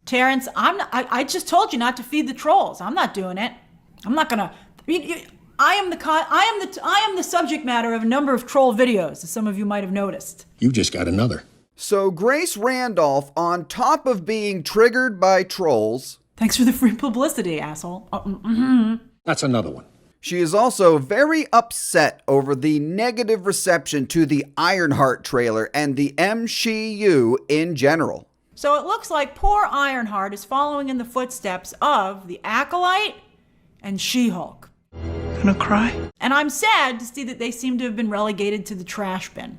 Terrence, I just told you not to feed the trolls. I'm not doing it. I'm not gonna. I am the subject matter of a number of troll videos, as some of you might have noticed. You just got another. So Grace Randolph, on top of being triggered by trolls... Thanks for the free publicity, asshole. That's another one. She is also very upset over the negative reception to the Ironheart trailer and the MCU in general. So it looks like poor Ironheart is following in the footsteps of the Acolyte and She-Hulk. Gonna cry? And I'm sad to see that they seem to have been relegated to the trash bin.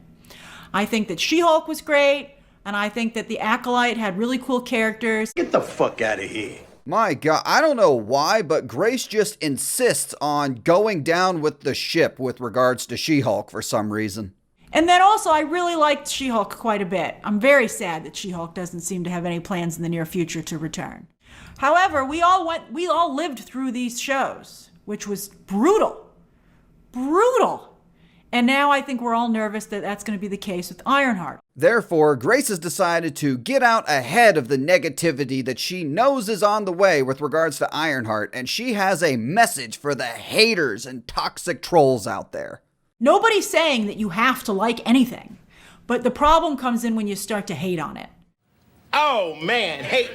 I think that She-Hulk was great, and I think that the Acolyte had really cool characters. Get the fuck out of here. My God, I don't know why, but Grace just insists on going down with the ship with regards to She-Hulk for some reason. And then also, I really liked She-Hulk quite a bit. I'm very sad that She-Hulk doesn't seem to have any plans in the near future to return. However, we all lived through these shows, which was brutal. Brutal. And now I think we're all nervous that that's going to be the case with Ironheart. Therefore, Grace has decided to get out ahead of the negativity that she knows is on the way with regards to Ironheart, and she has a message for the haters and toxic trolls out there. Nobody's saying that you have to like anything, but the problem comes in when you start to hate on it. Oh man, hate.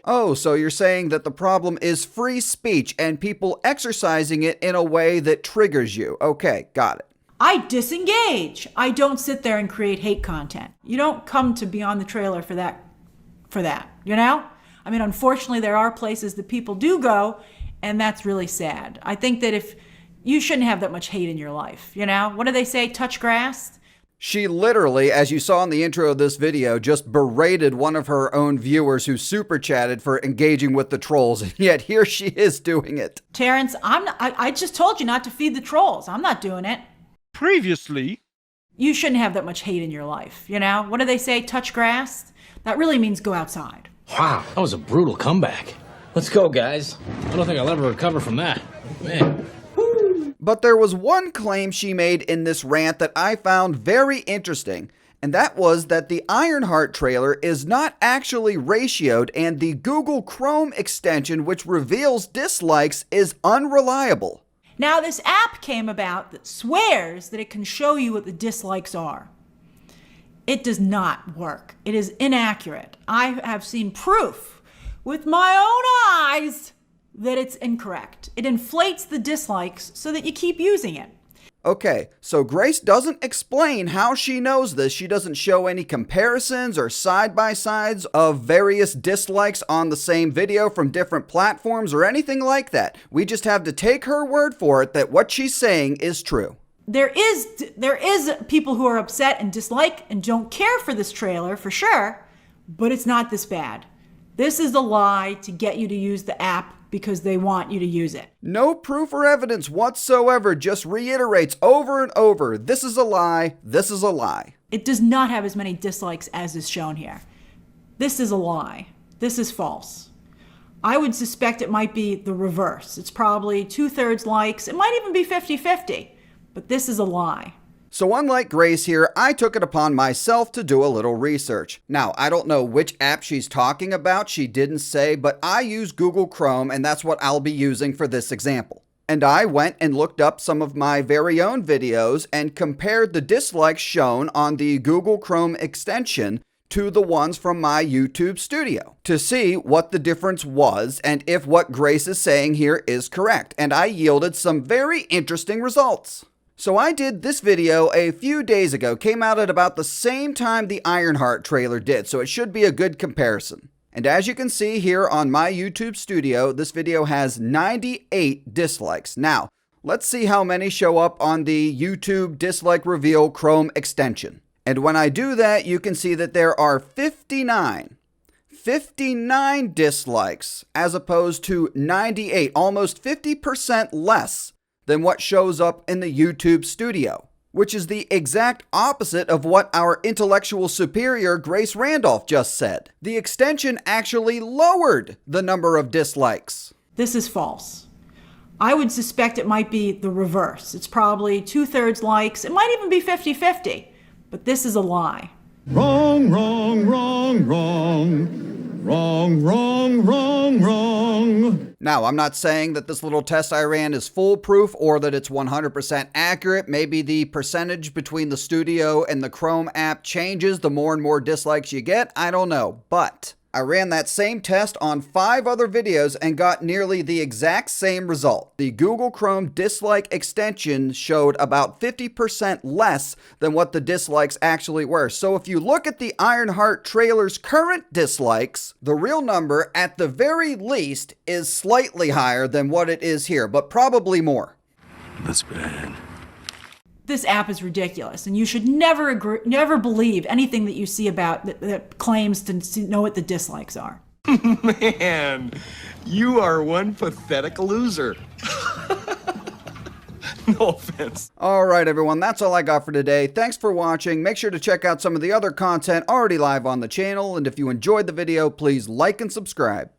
Oh, so you're saying that the problem is free speech and people exercising it in a way that triggers you. Okay, got it. I disengage. I don't sit there and create hate content. You don't come to Beyond the Trailer for that, you know? I mean, unfortunately, there are places that people do go, and that's really sad. I think that if you shouldn't have that much hate in your life, you know? What do they say? Touch grass? She literally, as you saw in the intro of this video, just berated one of her own viewers who super chatted for engaging with the trolls, and yet here she is doing it. Terrence, I just told you not to feed the trolls. I'm not doing it. Previously, you shouldn't have that much hate in your life, you know? What do they say? Touch grass? That really means go outside. Wow, that was a brutal comeback. Let's go, guys. I don't think I'll ever recover from that. Man. But there was one claim she made in this rant that I found very interesting, and that was that the Ironheart trailer is not actually ratioed and the Google Chrome extension, which reveals dislikes, is unreliable. Now, this app came about that swears that it can show you what the dislikes are. It does not work. It is inaccurate. I have seen proof with my own eyes that it's incorrect. It inflates the dislikes so that you keep using it. Okay, so Grace doesn't explain how she knows this. She doesn't show any comparisons or side-by-sides of various dislikes on the same video from different platforms or anything like that. We just have to take her word for it that what she's saying is true. There is people who are upset and dislike and don't care for this trailer, for sure, but it's not this bad. This is a lie to get you to use the app because they want you to use it. No proof or evidence whatsoever, just reiterates over and over, this is a lie, this is a lie. It does not have as many dislikes as is shown here. This is a lie. This is false. I would suspect it might be the reverse. It's probably 2/3 likes. It might even be 50-50, but this is a lie. So unlike Grace here, I took it upon myself to do a little research. Now, I don't know which app she's talking about, she didn't say, but I use Google Chrome and that's what I'll be using for this example. And I went and looked up some of my very own videos and compared the dislikes shown on the Google Chrome extension to the ones from my YouTube studio to see what the difference was and if what Grace is saying here is correct. And I yielded some very interesting results. So I did this video a few days ago, came out at about the same time the Ironheart trailer did, so it should be a good comparison. And as you can see here on my YouTube studio, this video has 98 dislikes. Now, let's see how many show up on the YouTube dislike reveal Chrome extension. And when I do that, you can see that there are 59 dislikes as opposed to 98, almost 50% less than what shows up in the YouTube studio, which is the exact opposite of what our intellectual superior Grace Randolph just said. The extension actually lowered the number of dislikes. This is false. I would suspect it might be the reverse. It's probably 2/3 likes. It might even be 50-50, But this is a lie. Wrong, wrong, wrong, wrong. Wrong, wrong, wrong, wrong. Now, I'm not saying that this little test I ran is foolproof or that it's 100% accurate. Maybe the percentage between the Studio and the Chrome app changes the more and more dislikes you get. I don't know. But I ran that same test on 5 other videos and got nearly the exact same result. The Google Chrome dislike extension showed about 50% less than what the dislikes actually were. So if you look at the Ironheart trailer's current dislikes, the real number at the very least is slightly higher than what it is here, but probably more. That's bad. This app is ridiculous, and you should never believe anything that you see about that claims to know what the dislikes are. Man, you are one pathetic loser. No offense. All right, everyone, that's all I got for today. Thanks for watching. Make sure to check out some of the other content already live on the channel, and if you enjoyed the video, please like and subscribe.